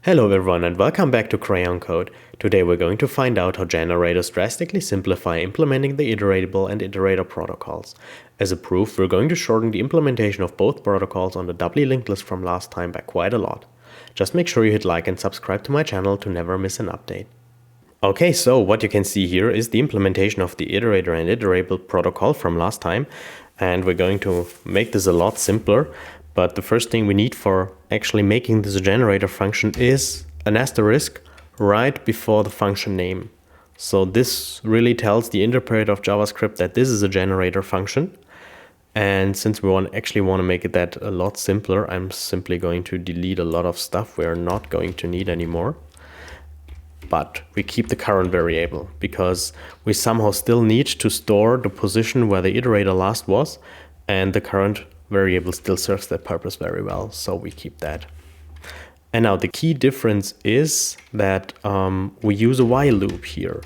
Hello everyone and welcome back to Crayon Code. Today we're going to find out how generators drastically simplify implementing the iterable and iterator protocols. As a proof, we're going to shorten the implementation of both protocols on the doubly linked list from last time by quite a lot. Just make sure you hit like and subscribe to my channel to never miss an update. Okay, so what you can see here is the implementation of the iterator and iterable protocol from last time, and we're going to make this a lot simpler. But the first thing we need for actually making this generator function is an asterisk right before the function name. So this really tells the interpreter of JavaScript that this is a generator function. And since we actually want to make it that a lot simpler, I'm simply going to delete a lot of stuff we're not going to need anymore. But we keep the current variable because we somehow still need to store the position where the iterator last was, and the current variable still serves that purpose very well, so we keep that. And now the key difference is that we use a while loop here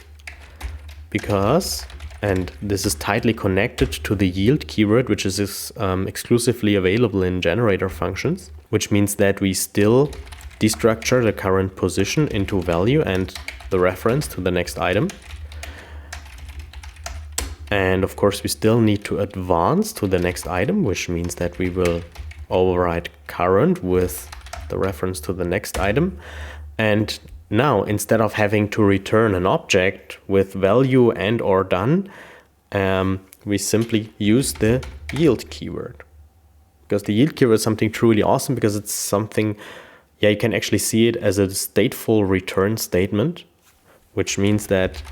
because, and this is tightly connected to the yield keyword, which is exclusively available in generator functions, which means that we still destructure the current position into value and the reference to the next item. And of course, we still need to advance to the next item, which means that we will override current with the reference to the next item. And now, instead of having to return an object with value and or done, we simply use the yield keyword. Because the yield keyword is something truly awesome because it's something, yeah, you can actually see it as a stateful return statement, which means that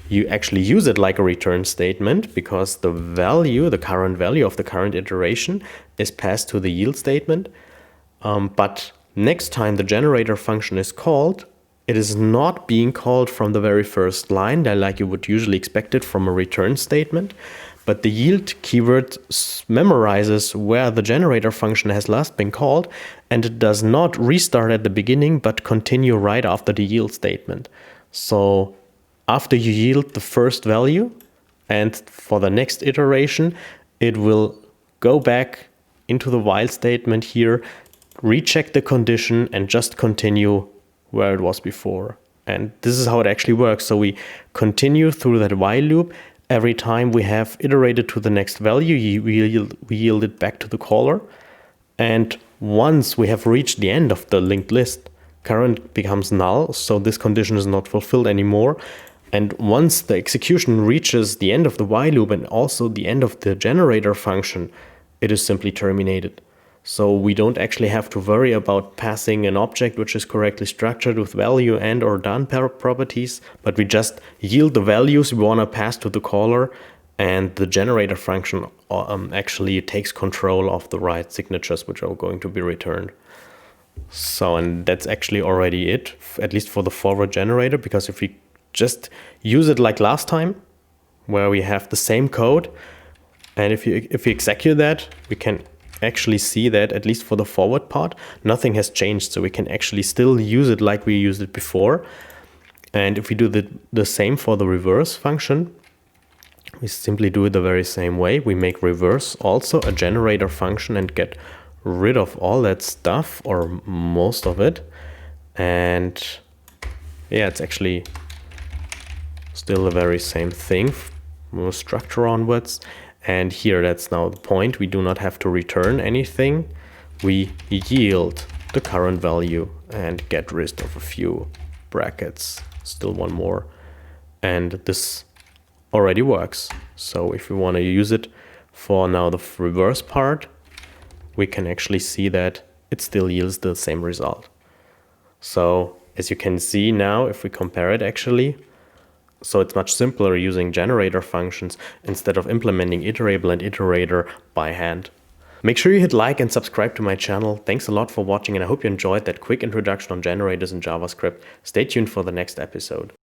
you actually use it like a return statement because the value, the current value of the current iteration is passed to the yield statement. But next time the generator function is called, it is not being called from the very first line like you would usually expect it from a return statement. But the yield keyword memorizes where the generator function has last been called, and it does not restart at the beginning but continue right after the yield statement. So after you yield the first value, and for the next iteration, it will go back into the while statement here, recheck the condition, and just continue where it was before. And this is how it actually works. So we continue through that while loop. Every time we have iterated to the next value, we yield it back to the caller. And once we have reached the end of the linked list, current becomes null, so this condition is not fulfilled anymore. And once the execution reaches the end of the while loop and also the end of the generator function, it is simply terminated. So we don't actually have to worry about passing an object which is correctly structured with value and or done properties, but we just yield the values we want to pass to the caller, and the generator function actually takes control of the right signatures which are going to be returned. So, and that's actually already it, at least for the forward generator, because if we just use it like last time, where we have the same code, and if we execute that, we can actually see that at least for the forward part, nothing has changed. So we can actually still use it like we used it before. And if we do the same for the reverse function, we simply do it the very same way. We make reverse also a generator function and get rid of all that stuff, or most of it. And yeah, it's actually still the very same thing, more structure onwards. And here, that's now the point. We do not have to return anything. We yield the current value and get rid of a few brackets. Still one more. And this already works. So if we want to use it for now the reverse part, we can actually see that it still yields the same result. So as you can see now, if we compare it actually, so it's much simpler using generator functions instead of implementing iterable and iterator by hand. Make sure you hit like and subscribe to my channel. Thanks a lot for watching, and I hope you enjoyed that quick introduction on generators in JavaScript. Stay tuned for the next episode.